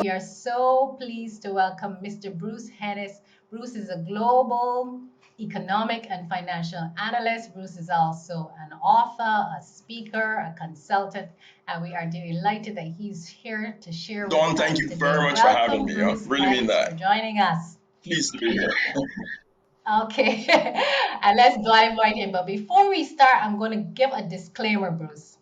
we are so pleased to welcome Mr. Bruce Hennis. Bruce is a global economic and financial analyst. Bruce is also an author, a speaker, a consultant, and we are delighted that he's here to share with Dawn, thank us you today. very much for having Welcome, me. I Bruce. really mean Thanks for that. joining us. Pleased to be here. Okay, and let's dive right in. But before we start, I'm going to give a disclaimer, Bruce.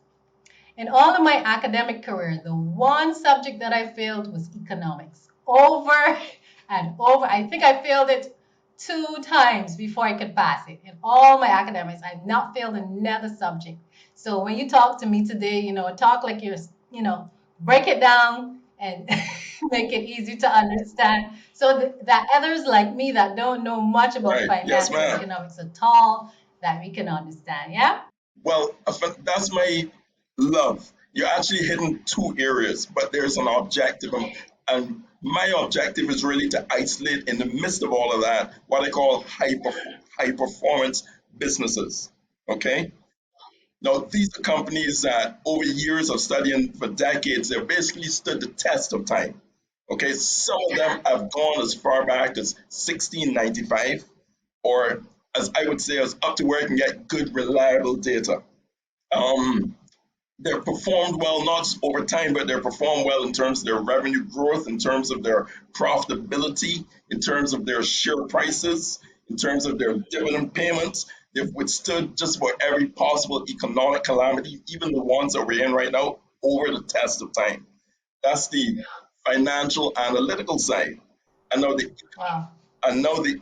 In all of my academic career, the one subject that I failed was economics. Over and over. I think I failed it 2 times before I could pass it. In all my academics, I've not failed another subject. So when you talk to me today, talk like break it down and make it easy to understand so that others like me that don't know much about Right. Yes, finance or ma'am. economics at all, that we can understand. Yeah? Well, that's my love. You're actually hitting two areas, but there's an objective. And my objective is really to isolate in the midst of all of that what I call high performance businesses. Okay. Now, these are companies that over years of studying for decades, they've basically stood the test of time. Okay, some of them have gone as far back as 1695, or as I would say, as up to where I can get good, reliable data. Um, they're performed well, not just over time, but they're performed well in terms of their revenue growth, in terms of their profitability, in terms of their share prices, in terms of their dividend payments. They've withstood just about every possible economic calamity, even the ones that we're in right now, over the test of time. That's the financial analytical side. And now the Wow.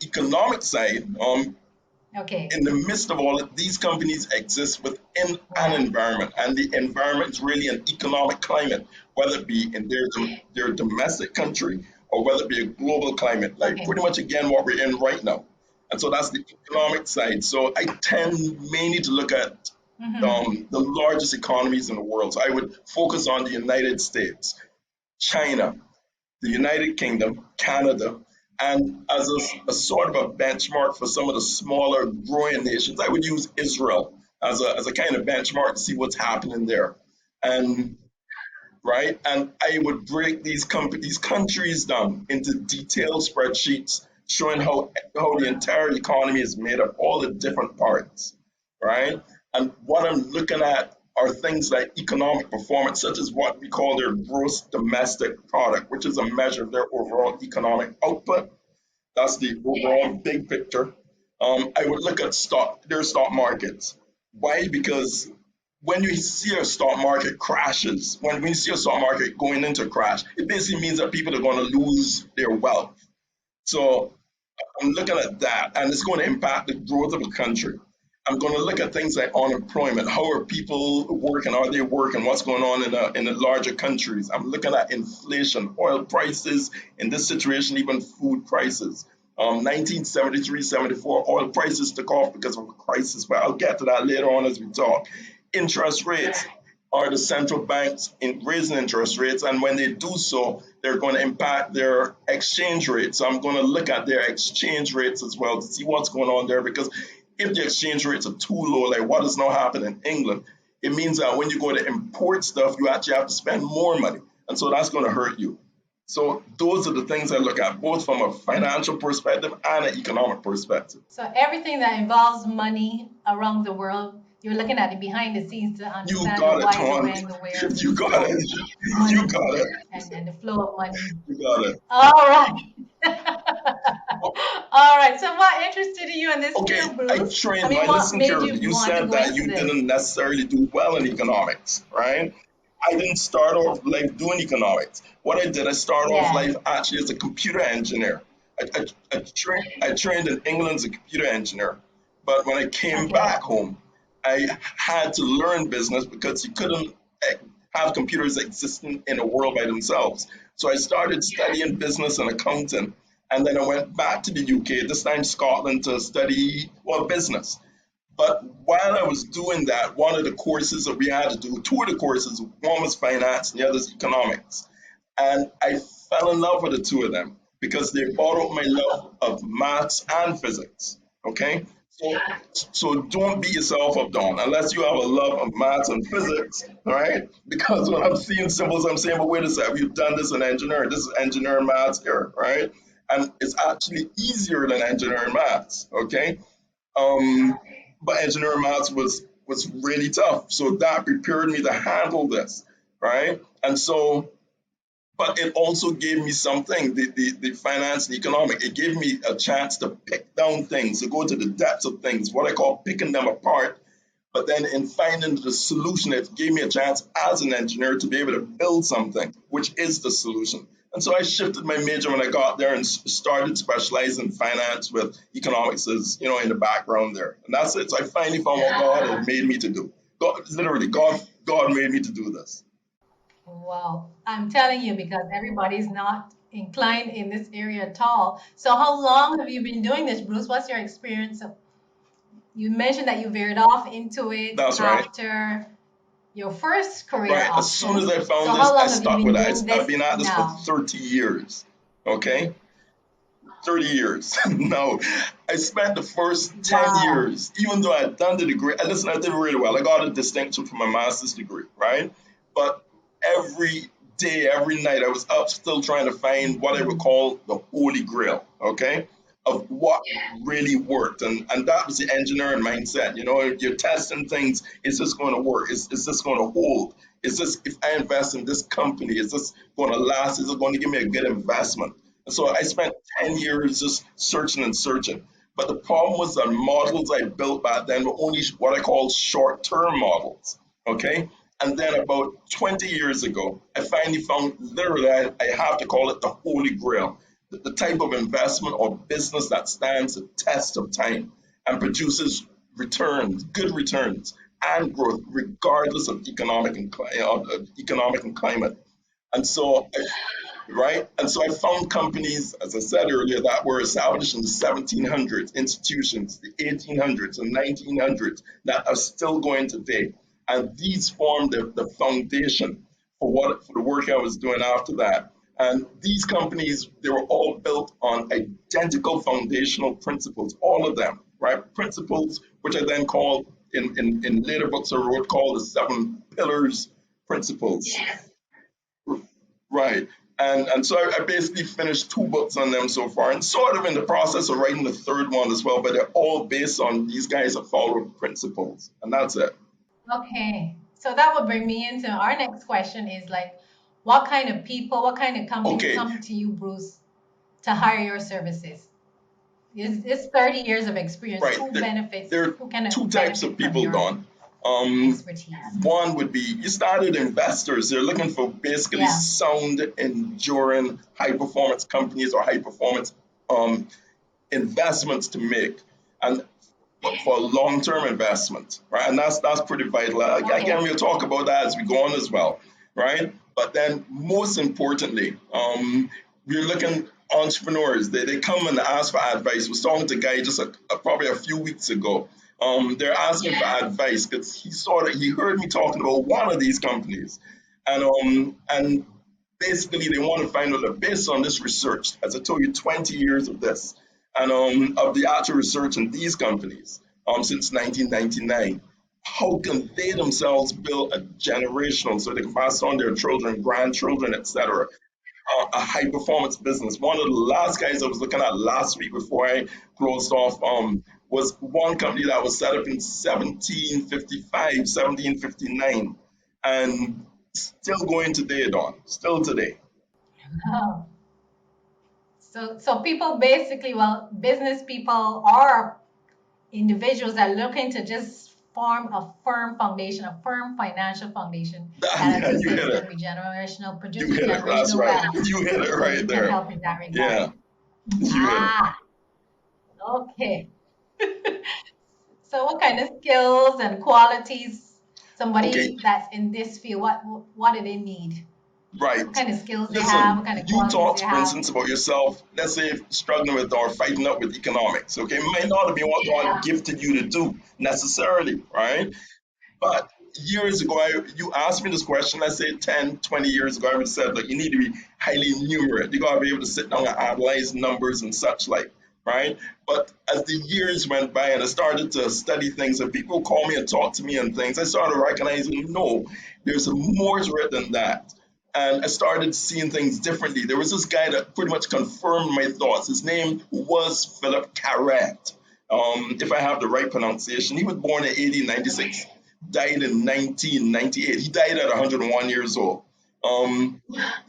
economic side, Okay. in the midst of all of these companies exist within an Right. environment, and the environment is really an economic climate, whether it be in their domestic country or whether it be a global climate, like Okay. pretty much again what we're in right now. And so that's the economic side. So I tend mainly to look at Mm-hmm. the largest economies in the world. So I would focus on the United States, China, the United Kingdom, Canada, and as a sort of a benchmark for some of the smaller growing nations, I would use Israel as a kind of benchmark to see what's happening there. And right, and I would break these countries down into detailed spreadsheets showing how the entire economy is made up, all the different parts, right? And what I'm looking at are things like economic performance, such as what we call their gross domestic product, which is a measure of their overall economic output. That's the overall big picture. I would look at their stock markets. Why? Because when you see a stock market crashes, when you see a stock market going into a crash, it basically means that people are going to lose their wealth. So I'm looking at that, and it's going to impact the growth of a country. I'm going to look at things like unemployment. How are people working? Are they working? What's going on in the larger countries? I'm looking at inflation, oil prices, in this situation, even food prices. 1973, 74, oil prices took off because of a crisis, but I'll get to that later on as we talk. Interest rates are the central banks in raising interest rates, and when they do so, they're going to impact their exchange rates. So I'm going to look at their exchange rates as well to see what's going on there, because if the exchange rates are too low, like what is now happening in England, it means that when you go to import stuff, you actually have to spend more money, and so that's going to hurt you. So those are the things I look at, both from a financial perspective and an economic perspective. So everything that involves money around the world, you're looking at it behind the scenes to You understand the got it, whys, the Tom. when, the wheres You got of it. You money got it. and the flow of money. You got it. All right. All right. So what interested you in this Okay, field, I Bruce? I trained. mean, Now what listen made you carefully. You want to said go that into you this? didn't necessarily do well in economics, right? I didn't start off life doing economics. What I did, I started off Yeah. life actually as a computer engineer. I trained in England as a computer engineer, but when I came Okay. back home, I had to learn business because you couldn't eh, have computers existing in a world by themselves. So I started studying business and accounting, and then I went back to the UK, this time Scotland, to study, well, business. But while I was doing that, one of the courses that we had to do, two of the courses, one was finance and the other is economics. And I fell in love with the two of them because they brought out my love of maths and physics. Okay. So, so don't beat yourself up, Don, unless you have a love of maths and physics, all right? Because when I'm seeing symbols, I'm saying, but wait a second, we've done this in engineering. This is engineering maths here, right? And it's actually easier than engineering maths, okay? Um, but engineering maths was really tough. So that prepared me to handle this, right? And so but it also gave me something, the finance and economic. It gave me a chance to pick down things, to go to the depths of things, what I call picking them apart. But then in finding the solution, it gave me a chance as an engineer to be able to build something, which is the solution. And so I shifted my major when I got there and started specializing in finance with economics as, in the background there. And that's it. So I finally found what God had made me to do. God, literally, God made me to do this. Wow, I'm telling you because everybody's not inclined in this area at all. So how long have you been doing this, Bruce? What's your experience? You mentioned that you veered off into it That's right. after your first career Right. As soon as option. I So found how this, I long have you stuck been with doing it. I've this been at this for now? 30 years. Okay? 30 years. No, I spent the first 10 Wow. years, even though I had done the degree. Listen, I did really well. I got a distinction for my master's degree, right? But every day, every night, I was up still trying to find what I would call the holy grail, okay? Of what really worked. And that was the engineering mindset. You're testing things, is this going to work? Is this going to hold? Is this, if I invest in this company, is this going to last? Is it going to give me a good investment? And so I spent 10 years just searching and searching. But the problem was the models I built back then were only what I call short term models. Okay. And then about 20 years ago, I finally found literally, I have to call it the holy grail, the type of investment or business that stands the test of time and produces returns, good returns, and growth, regardless of economic and climate. And so right? And so I found companies, as I said earlier, that were established in the 1700s, institutions, the 1800s and 1900s that are still going today. And these formed the foundation for the work I was doing after that. And these companies, they were all built on identical foundational principles, all of them, right? Principles which I then called in later books I wrote called the seven pillars principles. Right. And so I basically finished two books on them so far, and sort of in the process of writing the third one as well. But they're all based on these guys that follow principles, and that's it. Okay. So that would bring me into our next question is like, what kind of people, what kind of companies Okay. come to you, Bruce, to hire your services? It's 30 years of experience. Right. Who benefits? There are Who can two types of benefit from people, your Don. Um, expertise? One would be you started investors. They're looking for basically Yeah. sound, enduring, high performance companies or high performance um, investments to make. And for long term investment, right? And that's pretty vital. Again, Okay. we'll talk about that as we go on as well, right? But then, most importantly, we're looking entrepreneurs. They come and ask for advice. I was talking to a guy just probably a few weeks ago. They're asking for advice because he heard me talking about one of these companies, and basically they want to find out that based on this research, as I told you, 20 years of this, and of the actual research in these companies since 1999, how can they themselves build a generational so they can pass on their children, grandchildren, etc. A high performance business. One of the last guys I was looking at last week before I closed off was one company that was set up in 1755, 1759, and still going today, Don. Still today. Oh. So people basically, well, business people or individuals that are looking to just form a firm foundation, a firm financial foundation that, as Yeah, you you say, hit is it. going to be generational, You produce hit it. That's generational right. wealth. You hit it So you right can there. help in that regard. Yeah, you hit it. Ah, okay. So what kind of skills and qualities Okay, somebody that's in this field, what do they need? What right. kind of skills they have, what Listen, kind of you qualities they talked, for have? instance, about yourself, let's say struggling with or fighting up with economics. Okay, it might not have been what God Yeah. gifted you to do necessarily, right? But years ago, you asked me this question, let's say 10, 20 years ago, I would have said, look, you need to be highly numerate. You got to be able to sit down and analyze numbers and such like. right? But as the years went by and I started to study things and people call me and talk to me and things, I started recognizing no, there's more to it than that. And I started seeing things differently. There was this guy that pretty much confirmed my thoughts. His name was Philip Carret. If I have the right pronunciation, he was born in 1896, died in 1998. He died at 101 years old. Um,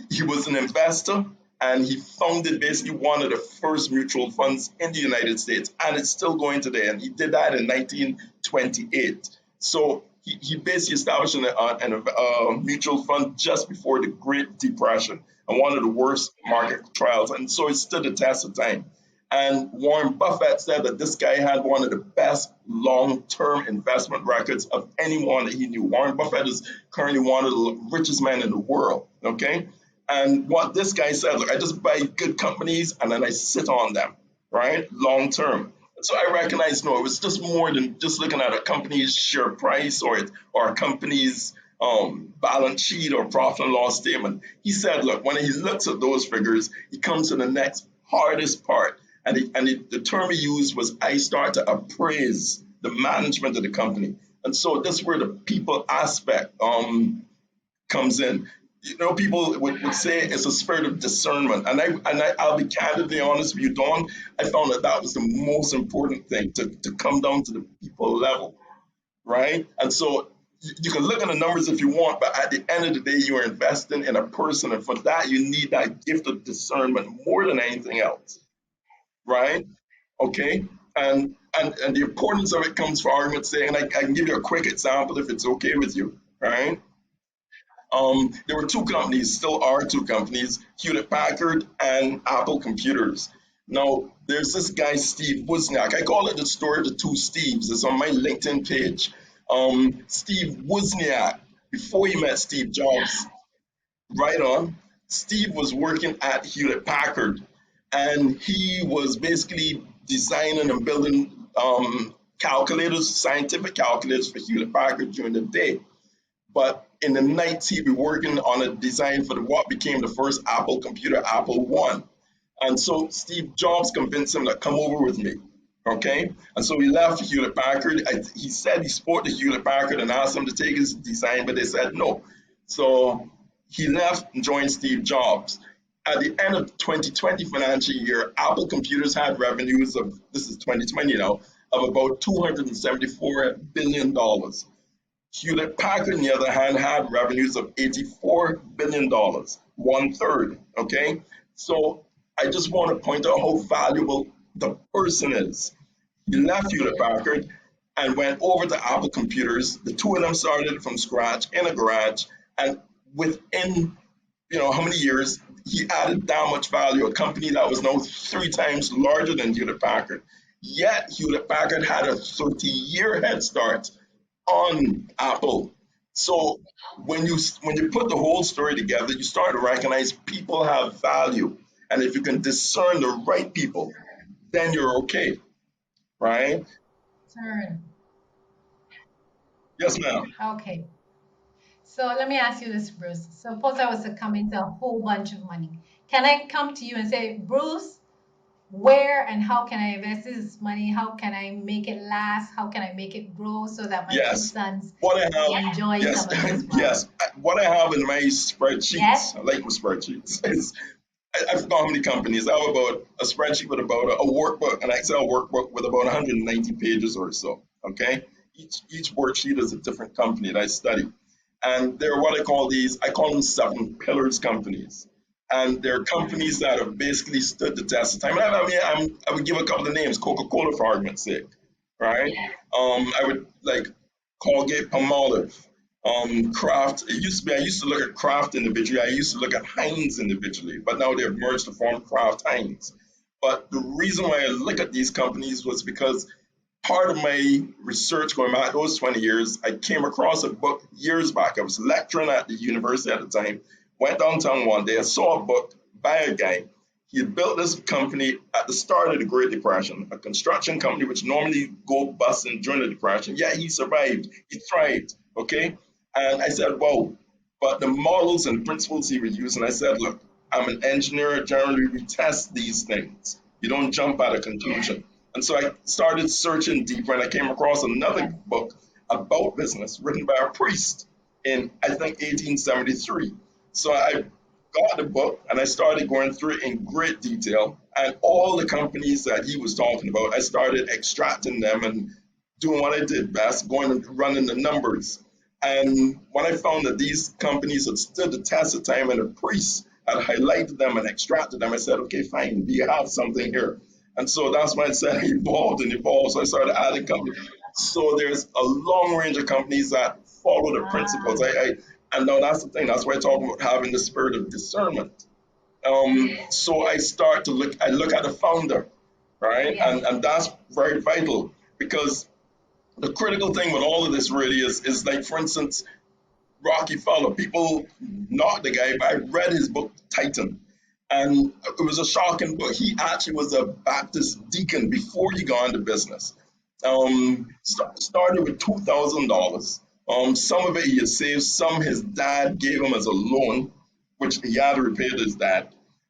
he was an investor and he founded basically one of the first mutual funds in the United States, and it's still going today. And he did that in 1928. So he basically established a mutual fund just before the Great Depression and one of the worst market trials. And so it stood the test of time. And Warren Buffett said that this guy had one of the best long term investment records of anyone that he knew. Warren Buffett is currently one of the richest men in the world. Okay. And what this guy said, look, I just buy good companies and then I sit on them, right? Long term. So I recognize no, it was just more than just looking at a company's share price or a company's balance sheet or profit and loss statement. He said, look, when he looks at those figures, he comes to the next hardest part. The term he used was I start to appraise the management of the company. And so this is where the people aspect comes in. You know, people would say it's a spirit of discernment, I'll be candidly honest with you, Dawn. I found that that was the most important thing to come down to the people level, right? And so you can look at the numbers if you want, but at the end of the day, you are investing in a person, and for that, you need that gift of discernment more than anything else, right? Okay, and the importance of it comes for argument's sake, and I can give you a quick example if it's okay with you, right? There were two companies, still are two companies, Hewlett Packard and Apple Computers. Now, there's this guy, Steve Wozniak. I call it the story of the two Steves. It's on my LinkedIn page. Steve Wozniak, before he met Steve Jobs, right on, Steve was working at Hewlett Packard and he was basically designing and building calculators, scientific calculators for Hewlett Packard during the day. But in the night, he'd be working on a design for what became the first Apple computer, Apple One. And so Steve Jobs convinced him to come over with me. Okay. And so he left Hewlett Packard. He said he spoke to Hewlett Packard and asked them to take his design, but they said no. So he left and joined Steve Jobs. At the end of the 2020 financial year, Apple Computers had revenues of, this is 2020 now, of about $274 billion. Hewlett Packard, on the other hand, had revenues of $84 billion, one third. Okay. So I just want to point out how valuable the person is. He left Hewlett Packard and went over to Apple Computers. The two of them started from scratch in a garage. And within, how many years, he added that much value, a company that was now three times larger than Hewlett Packard. Yet Hewlett Packard had a 30-year head start on Apple. So when you put the whole story together, you start to recognize people have value, and if you can discern the right people, then you're okay, right? Turn. Yes, ma'am. Okay. So let me ask you this, Bruce. Suppose I was to come into a whole bunch of money. Can I come to you and say, Bruce, where and how can I invest this money? How can I make it last? How can I make it grow so that my two Yes. sons What I have, enjoy yes, some of this wealth? yes. What I have in my Yes? spreadsheets, I like my spreadsheets, is I forgot how many companies. I have about a spreadsheet with about a workbook, an Excel workbook with about 190 pages or so. Okay, each worksheet is a different company that I study, and they're what I call them seven pillars companies, and they're companies that have basically stood the test of time. And I would give a couple of names: Coca-Cola for argument's sake, right? I would like Colgate Palmolive, Kraft. It used to be I used to look at Kraft individually. I used to look at Heinz individually, but now they've merged to form Kraft Heinz. But the reason why I look at these companies was because part of my research going back those 20 years, I came across a book years back. I was lecturing at the university at the time, went downtown one day, I saw a book by a guy. He had built this company at the start of the Great Depression, a construction company which normally go busting during the Depression. Yeah, he survived, he thrived, okay? And I said, wow, but the models and principles he was using, I said, look, I'm an engineer. Generally, we test these things. You don't jump at a conclusion. And so I started searching deeper, and I came across another Yes. book about business written by a priest in, I think, 1873. So I got the book and I started going through it in great detail. And all the companies that he was talking about, I started extracting them and doing what I did best, going and running the numbers. And when I found that these companies had stood the test of time and the priests had highlighted them and extracted them, I said, okay, fine, we have something here. And so that's when I said I evolved and evolved. So I started adding companies. So there's a long range of companies that follow the principles. Ah, And now that's the thing. That's why I talk about having the spirit of discernment. So I start to look. I look at the founder, right, yes. and that's very vital because the critical thing with all of this really is like, for instance, Rocky Fowler. People knock the guy, but I read his book Titan, and it was a shocking book. He actually was a Baptist deacon before he got into business. Started with $2,000. Some of it he had saved, some his dad gave him as a loan, which he had to repay to his dad.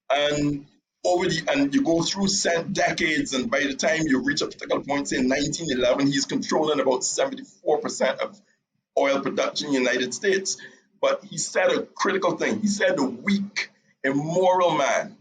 And and you go through decades, and by the time you reach a particular point, say 1911, he's controlling about 74% of oil production in the United States. But he said a critical thing. He said the weak, immoral man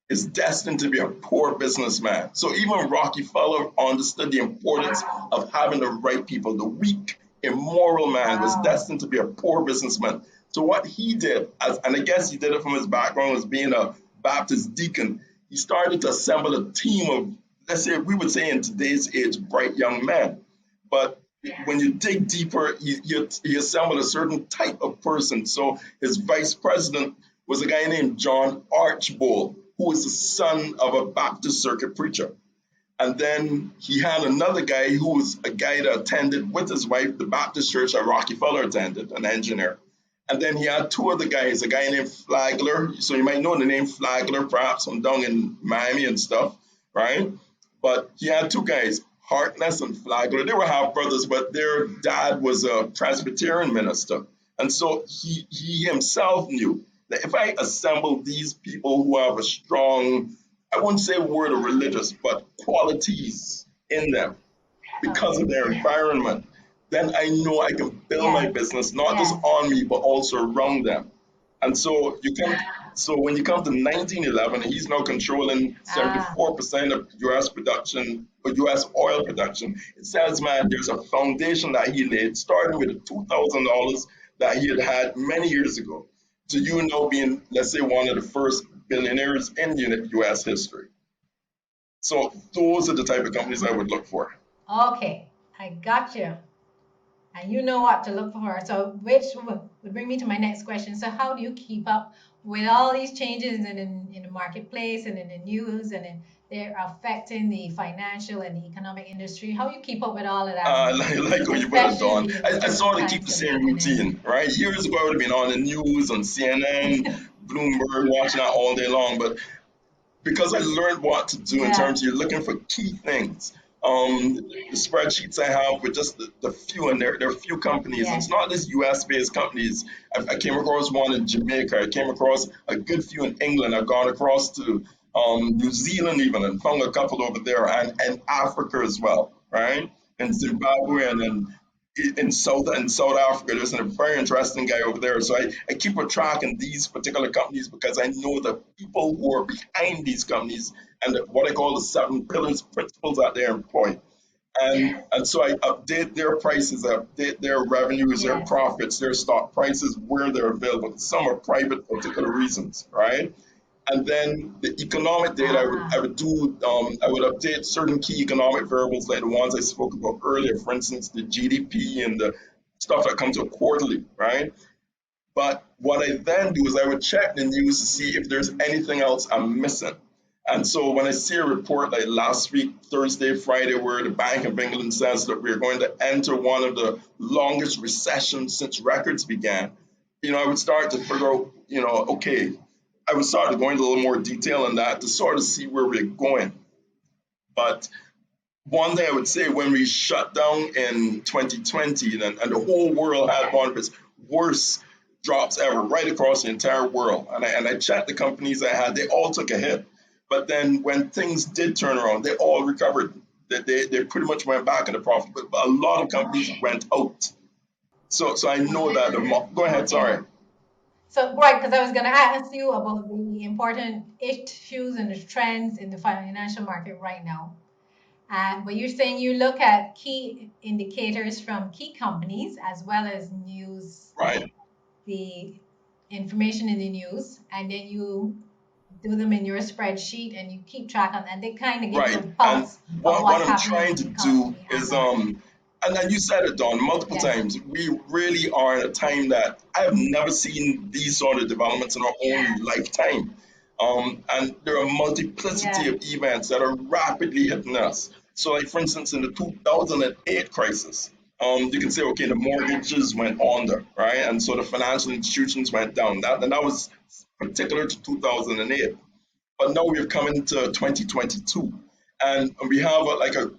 is destined to be a poor businessman. So even Rocky Fowler understood the importance of having the right people. The weak, immoral man was Wow. destined to be a poor businessman. So what he did, and I guess he did it from his background as being a Baptist deacon, he started to assemble a team of, let's say, we would say in today's age, bright young men. But when you dig deeper, he assembled a certain type of person. So his vice president was a guy named John Archbold, who was the son of a Baptist circuit preacher. And then he had another guy who was a guy that attended with his wife the Baptist church that Rocky Fowler attended, an engineer. And then he had two other guys, a guy named Flagler. So you might know the name Flagler, perhaps from down in Miami and stuff, right? But he had two guys, Harkness and Flagler. They were half brothers, but their dad was a Presbyterian minister. And so he himself knew that if I assemble these people who have a strong, I wouldn't say a word of religious, but qualities in them because of Okay. their environment, then I know I can build my Yes. business not just Yes. on me, but also around them. And so when you come to 1911, he's now controlling Ah, 74% of U.S. production or U.S. oil production. It says, man, there's a foundation that he laid, starting with the $2,000 that he had had many years ago, to you now being, let's say, one of the first billionaires in U.S. history. So those are the type of companies I would look for. okay. I got you. And you know what to look for. So, which would bring me to my next question. So, how do you keep up with all these changes in the marketplace and in the news and they're affecting the financial and the economic industry? How do you keep up with all of that, Like how you put it, especially in Dawn. these I sort turbulent of keep times the that we're same living in? routine, right? Years ago, I would have been on the news, on CNN, Bloomberg, watching that all day long. But because I learned what to do in Yeah. terms of you're looking for key things. The spreadsheets I have with just the few, and there are few companies. And it's Yes. not just US based companies. I came across one in Jamaica. I came across a good few in England. I've gone across to New Zealand even and found a couple over there, and Africa as well, right? And Zimbabwe, and then in South Africa. There's a very interesting guy over there. So I keep a track in these particular companies because I know the people who are behind these companies and what I call the seven pillars principles that they employ. And so I update their prices, I update their revenues, their Yes. profits, their stock prices, where they're available. Some are private for particular reasons, right? And then the economic data, I Ah, would do, I would update certain key economic variables like the ones I spoke about earlier, for instance, the GDP and the stuff that comes up quarterly, right? But what I then do is I would check the news to see if there's anything else I'm missing. And so when I see a report like last week, Thursday, Friday, where the Bank of England says that we're going to enter one of the longest recessions since records began, I would start to figure out, okay, I would start to go into a little more detail on that to sort of see where we're going. But one thing I would say, when we shut down in 2020 and the whole world had one of its worst drops ever right across the entire world, and I checked the companies I had, they all took a hit. But then when things did turn around, they all recovered. They pretty much went back into profit. But a lot of companies went out. So I know that go ahead, Okay. sorry. So, right, because I was going to ask you about the important issues and the trends in the financial market right now. But you're saying you look at key indicators from key companies as well as news, Right, the information in the news, and then you do them in your spreadsheet and you keep track on, and they kind of give you a right. And pulse of what what's I'm happening in trying the to do economy as is a and then you said it, Don, multiple yes, times. We really are in a time that I have never seen these sort of developments in our own lifetime. And there are multiplicity yeah, of events that are rapidly hitting us. So, like for instance, in the 2008 crisis, you can say, okay, the mortgages went under, right? And so the financial institutions went down. That was particular to 2008. But now we're coming to 2022, and we have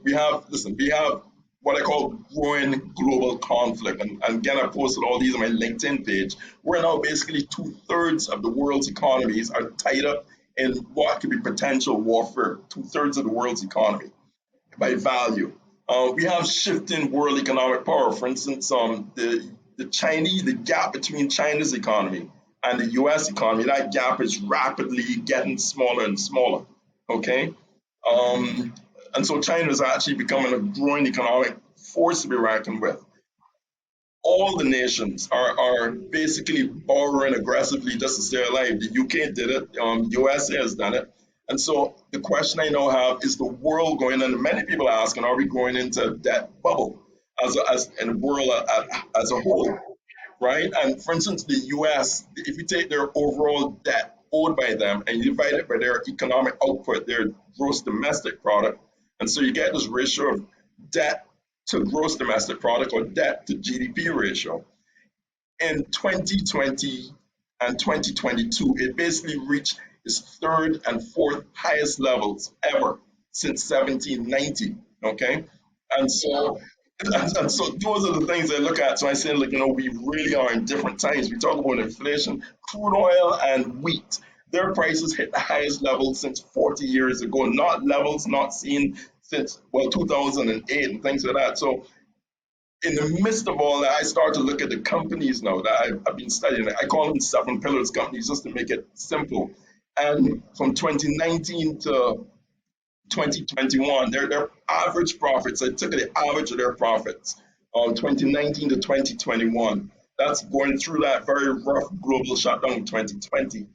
we have what I call growing global conflict. And again, I posted all these on my LinkedIn page. We're now basically two-thirds of the world's economies are tied up in what could be potential warfare. Two-thirds of the world's economy by value. We have shifting world economic power. For instance, the gap between China's economy and the U.S. economy, that gap is rapidly getting smaller and smaller. Okay, um, and so China is actually becoming a growing economic force to be reckoned with. All the nations are basically borrowing aggressively just to stay alive. The UK did it, USA has done it. And so the question I now have is the world going, and many people are asking, are we going into a debt bubble as in the world as a whole, right? And for instance, the US, if you take their overall debt owed by them and you divide it by their economic output, their gross domestic product, and so you get this ratio of debt to gross domestic product or debt to GDP ratio. In 2020 and 2022, it basically reached its third and fourth highest levels ever since 1790. Okay. And so and so those are the things I look at. So I say, like, we really are in different times. We talk about inflation, crude oil and wheat. Their prices hit the highest level since 40 years ago, not levels not seen since, well, 2008 and things like that. So in the midst of all that, I start to look at the companies now that I've been studying. I call them seven pillars companies just to make it simple. And from 2019 to 2021, their average profits, I took the average of their profits on 2019 to 2021. That's going through that very rough global shutdown in 2020.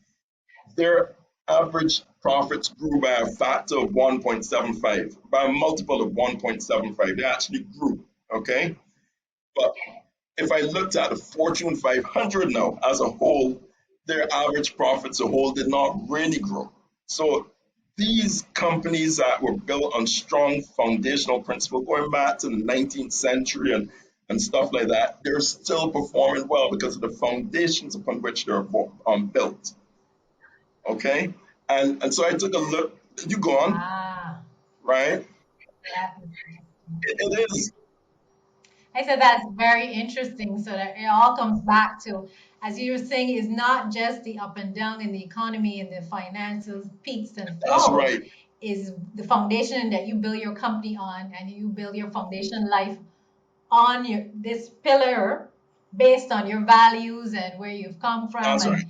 Their average profits grew by a factor of 1.75, by a multiple of 1.75. They actually grew, okay? But if I looked at the Fortune 500 now as a whole, their average profits as a whole did not really grow. So these companies that were built on strong foundational principle going back to the 19th century and stuff like that, they're still performing well because of the foundations upon which they're built. Okay? And so I took a look, you go on, ah, right? that, It is, I said that's very interesting. So that it all comes back to, as you were saying, is not just the up and down in the economy and the finances, peaks and that's flows, right. is the foundation that you build your company on, and you build your foundation life on your this pillar based on your values and where you've come from That's right.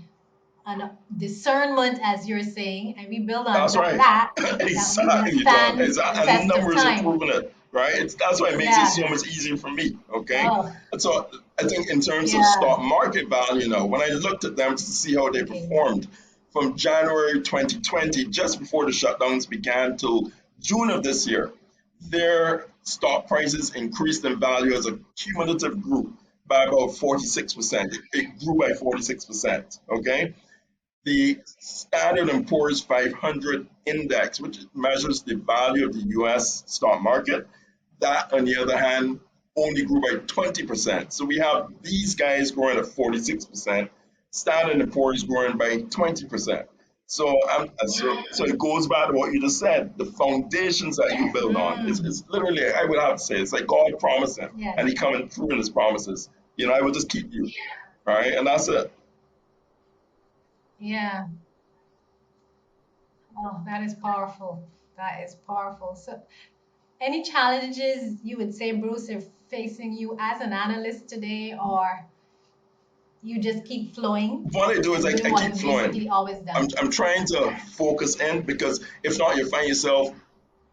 and discernment, as you're saying, and we build on That's right. that, that we're gonna Exactly, Don. stand the And test of numbers are time. proving it, right? That's why it makes it so Yeah. much easier for me. Okay. Oh, And so I think in terms of yeah. stock market value, when I looked at them to see how they Okay. performed from January 2020, just before the shutdowns began, till June of this year, their stock prices increased in value as a cumulative group by about 46%. It grew by 46%. Okay. The Standard and Poor's 500 index, which measures the value of the US stock market, that, on the other hand, only grew by 20%. So we have these guys growing at 46%, Standard and Poor's growing by 20%. So it goes back to what you just said. The foundations that you build on Mm, is literally, I would have to say, it's like God promising, yes. and He coming through in His promises. I will just keep you, right? And that's it. Yeah. Oh, that is powerful. That is powerful. So, any challenges you would say, Bruce, are facing you as an analyst today, or you just keep flowing What I do is and doing I what keep you've flowing. basically always done? I'm trying to focus in because if not, you find yourself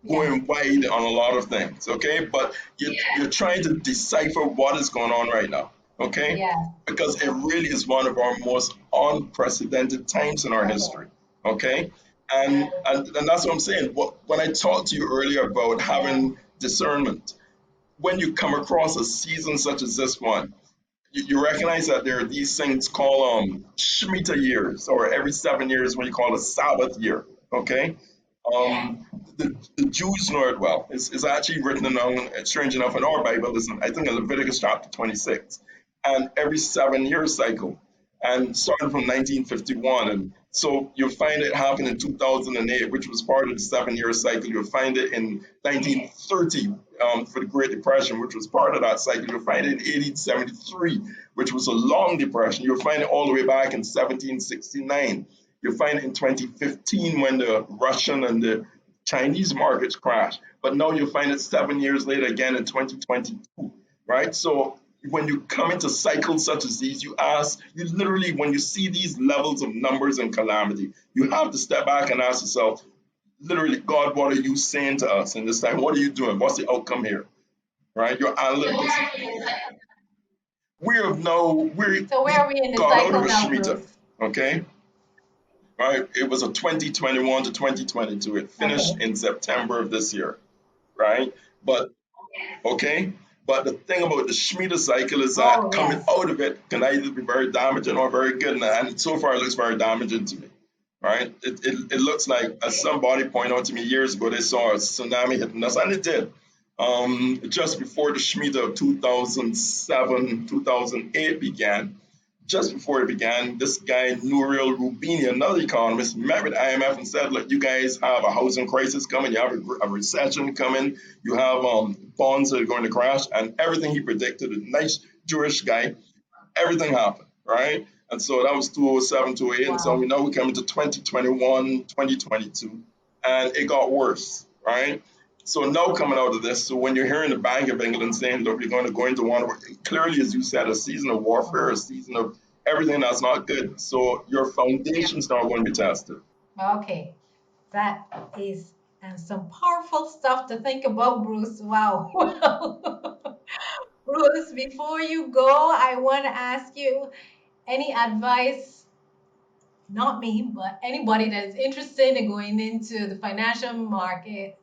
Yeah. going wide on a lot of things, okay? But you're trying to decipher what is going on right now, okay? Yeah. Because it really is one of our most unprecedented times in our Okay. history, okay? And that's what I'm saying. When I talked to you earlier about Yeah. having discernment, when you come across a season such as this one, you recognize that there are these things called Shemitah years, or every 7 years what you call a Sabbath year. Okay, the Jews know it well. It's actually written down, strange enough, in our Bible. Listen, I think in Leviticus chapter 26, and every 7 year cycle, and starting from 1951, and so you'll find it happen in 2008, which was part of the 7 year cycle. You'll find it in 1930 for the Great Depression, which was part of that cycle. You'll find it in 1873, which was a long depression. You'll find it all the way back in 1769. You'll find it in 2015 when the Russian and the Chinese markets crashed. But now you'll find it 7 years later again in 2022, right? So when you come into cycles such as these, you literally, when you see these levels of numbers and calamity, you have to step back and ask yourself, literally, God, what are you saying to us in this time? What are you doing? What's the outcome here? Right? Your analytics. So We where are we in the got out of cycle a now, Shemitah. Bruce? Okay. Right. It was a 2021 to 2022. It finished Okay. in September of this year. Right. But okay. But the thing about the Shemitah cycle is that Oh, coming yes. out of it can either be very damaging or very good. And so far, it looks very damaging to me. Right? It looks like, as somebody pointed out to me years ago, they saw a tsunami hitting us, and it did. Just before the Shemitah of 2007, 2008 began, just before it began, this guy, Nouriel Roubini, another economist, met with IMF and said, look, you guys have a housing crisis coming, you have a recession coming, you have bonds that are going to crash, and everything he predicted, a nice Jewish guy, everything happened, right? And so that was 2007, 2008. And so we Wow. know we come into 2021, 2022, and it got worse, right? So now coming out of this, so when you're hearing the Bank of England saying, look, we're going to go into one, clearly, as you said, a season of warfare, a Mhm. season of everything that's not good. So your foundation's now going to be tested. Okay. That is and some powerful stuff to think about, Bruce. Wow. Bruce, before you go, I want to ask you any advice, not me, but anybody that is interested in going into the financial market,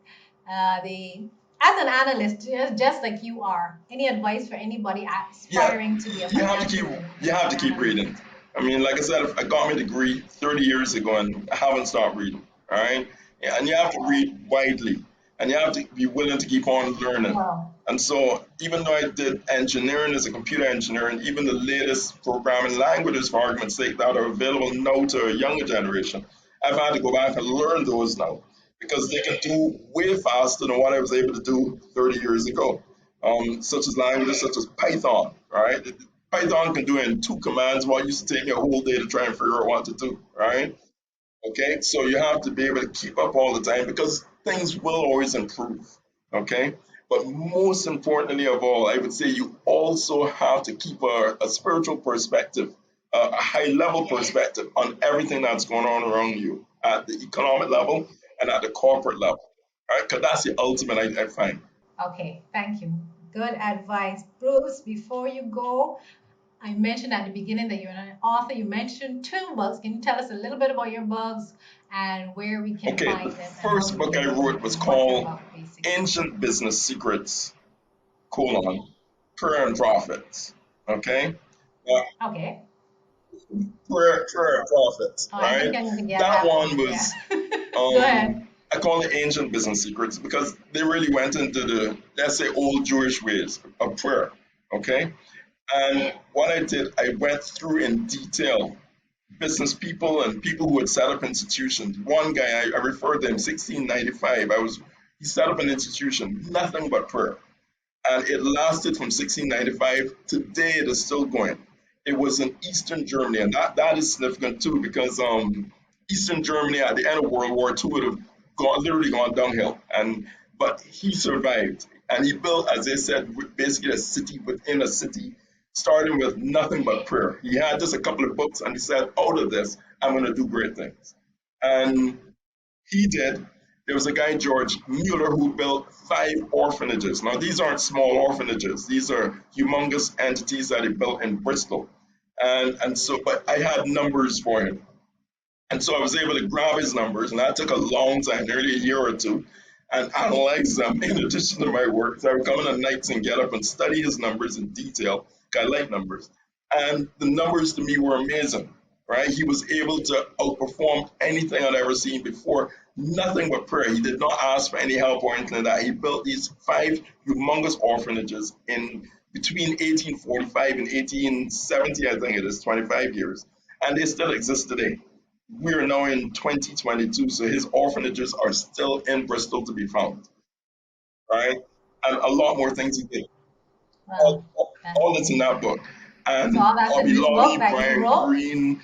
the as an analyst, just like you are, any advice for anybody Yeah, aspiring to be a you have to keep financial you have to keep analyst? reading. I mean, like I said, I got my degree 30 years ago and I haven't stopped reading. All right, yeah, and you have to read widely, and you have to be willing to keep on learning. Wow. And so, even though I did engineering as a computer engineer, and even the latest programming languages, for argument's sake, that are available now to a younger generation, I've had to go back and learn those now because they can do way faster than what I was able to do 30 years ago, such as languages such as Python, right? Python can do in two commands what used to take me a whole day to try and figure out what to do, right? Okay, so you have to be able to keep up all the time because things will always improve. Okay, but most importantly of all, I would say you also have to keep a spiritual perspective, a high level perspective on everything that's going on around you at the economic level and at the corporate level. Right, because that's the ultimate, I find. Okay, thank you. Good advice. Bruce, before you go, I mentioned at the beginning that you're an author. You mentioned two books. Can you tell us a little bit about your books and where we can Okay, the find them and how first we book can I get them wrote was and what they're called about, basically? Ancient Business Secrets, colon, Prayer and Profits. Okay? Uh, Okay. prayer and Profits, Oh, I think right? I need to get That that one one. Yeah. was, Go ahead. I call it Ancient Business Secrets because they really went into the, let's say, old Jewish ways of prayer. Okay? And what I did, I went through in detail business people and people who had set up institutions. One guy, I referred to him, 1695. He set up an institution, nothing but prayer. And it lasted from 1695. Today, it is still going. It was in Eastern Germany, and that is significant too because Eastern Germany at the end of World War II would have literally gone downhill. But he survived, and he built, as they said, basically a city within a city, starting with nothing but prayer. He had just a couple of books, and he said, "Out of this, I'm going to do great things." And he did. There was a guy, George Mueller, who built 5 orphanages. Now, these aren't small orphanages; these are humongous entities that he built in Bristol. But I had numbers for him. And so I was able to grab his numbers, and that took a long time, nearly a year or two, and analyze them in addition to my work. So I would come in at nights and get up and study his numbers in detail. I like numbers. And the numbers to me were amazing, right? He was able to outperform anything I'd ever seen before. Nothing but prayer. He did not ask for any help or anything like that. He built these 5 humongous orphanages in between 1845 and 1870, I think it is, 25 years. And they still exist today. We are now in 2022, so his orphanages are still in Bristol to be found, right? And a lot more things he did. Wow, that's All that's in that book. so And all that's in Bobby this book Lolly, that you Brian wrote. Green,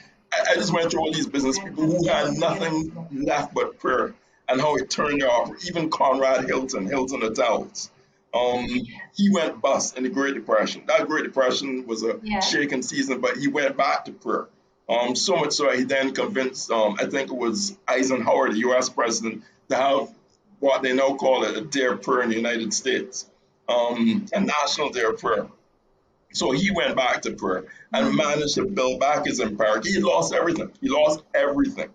I just went through all these business people I'm who had definitely getting this nothing book. left but prayer and how it turned off. Even Conrad Hilton, Hilton Hotels. Um, he went bust in the Great Depression. That Great Depression was a Yes. shaken season, but he went back to prayer. So much so he then convinced, I think it was Eisenhower, the U.S. president, to have what they now call a day of prayer in the United States, a national day of prayer. So he went back to prayer and Mm. managed to build back his empire. He lost everything. He lost everything,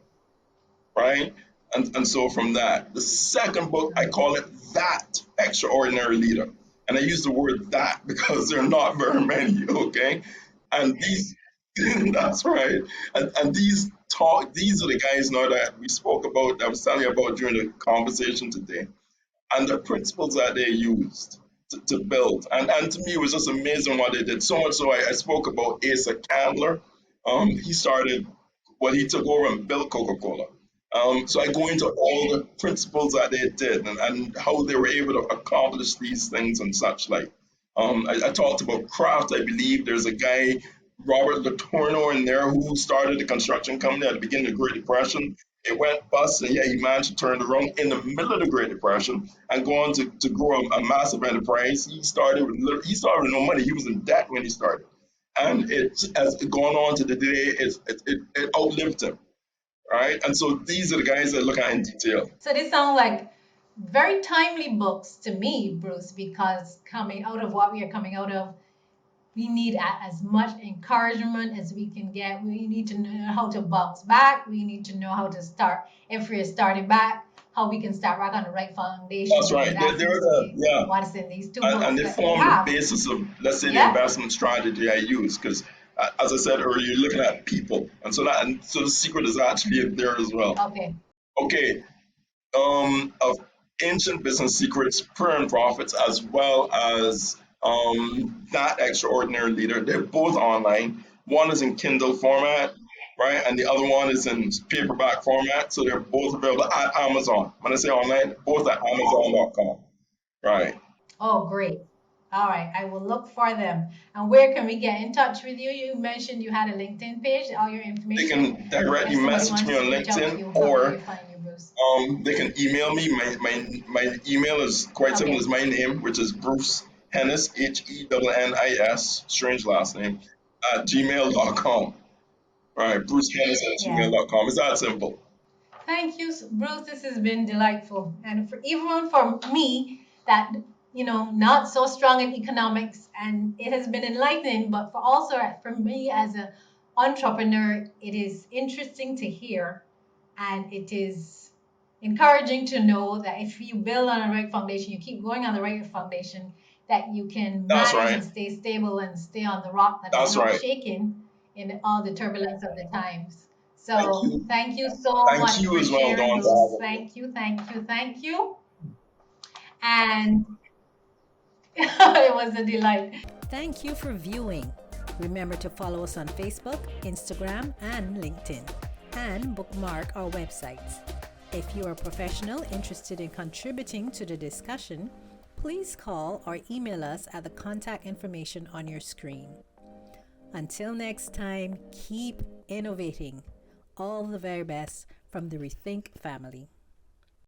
right? And so from that, the second book, I call it That Extraordinary Leader. And I use the word that because there are not very many, okay? And these, that's right. And these are the guys now that we spoke about, that I was telling you about during the conversation today, and the principles that they used to build. And to me, it was just amazing what they did. So much so, I spoke about Asa Candler. He started, well, he took over and built Coca Cola. So I go into all the principles that they did and how they were able to accomplish these things and such like. I talked about craft. I believe there's a guy, Robert Letourneau, in there who started the construction company at the beginning of the Great Depression. It went bust, and yeah, he managed to turn it around in the middle of the Great Depression and go on to grow a massive enterprise. He started with no money. He was in debt when he started, and it has gone on to the day. It outlived him, right? And so these are the guys that look at in detail. So they sound like very timely books to me, Bruce, because coming out of what we are coming out of, we need as much encouragement as we can get. We need to know how to bounce back. We need to know how to start, if we're starting back, how we can start back on the right foundation. That's And right. that They're seems to the be yeah, what is in these two and books they that you form the have. basis of, let's say, the Yeah. investment strategy I use because. As I said earlier, you're looking at people, and so the secret is actually there as well. Okay. Okay, of ancient business secrets, prayer and profits, as well as that extraordinary leader. They're both online. One is in Kindle format, right, and the other one is in paperback format. So they're both available at Amazon. When I say online, both at Amazon.com, right? Oh, great. All right. I will look for them. And where can we get in touch with you? You mentioned you had a LinkedIn page, all your They information. can But directly if somebody message me wants on to reach out to LinkedIn, you, how will they or find you, Bruce? they can email me. My email is quite simple. It's Okay. my name, which is Bruce Hennis, Hennis, strange last name, at gmail.com. All right, Bruce Hennis at Yeah. gmail.com. It's that simple. Thank you, Bruce. This has been delightful. And for even for me, that, not so strong in economics, and it has been enlightening, but for also for me as an entrepreneur, it is interesting to hear, and it is encouraging to know that if you build on a right foundation, you keep going on the right foundation, that you can That's manage and right. stay stable and stay on the rock that is That's not right. shaking in all the turbulence of the times. Thank So you. thank you so Thank much you for as well, sharing, Dawn, Bruce. for having me. Thank you, thank you, thank you. And it was a delight. Thank you for viewing. Remember to follow us on Facebook, Instagram, and LinkedIn, and bookmark our websites. If you are a professional interested in contributing to the discussion, please call or email us at the contact information on your screen. Until next time, keep innovating. All the very best from the Rethink family.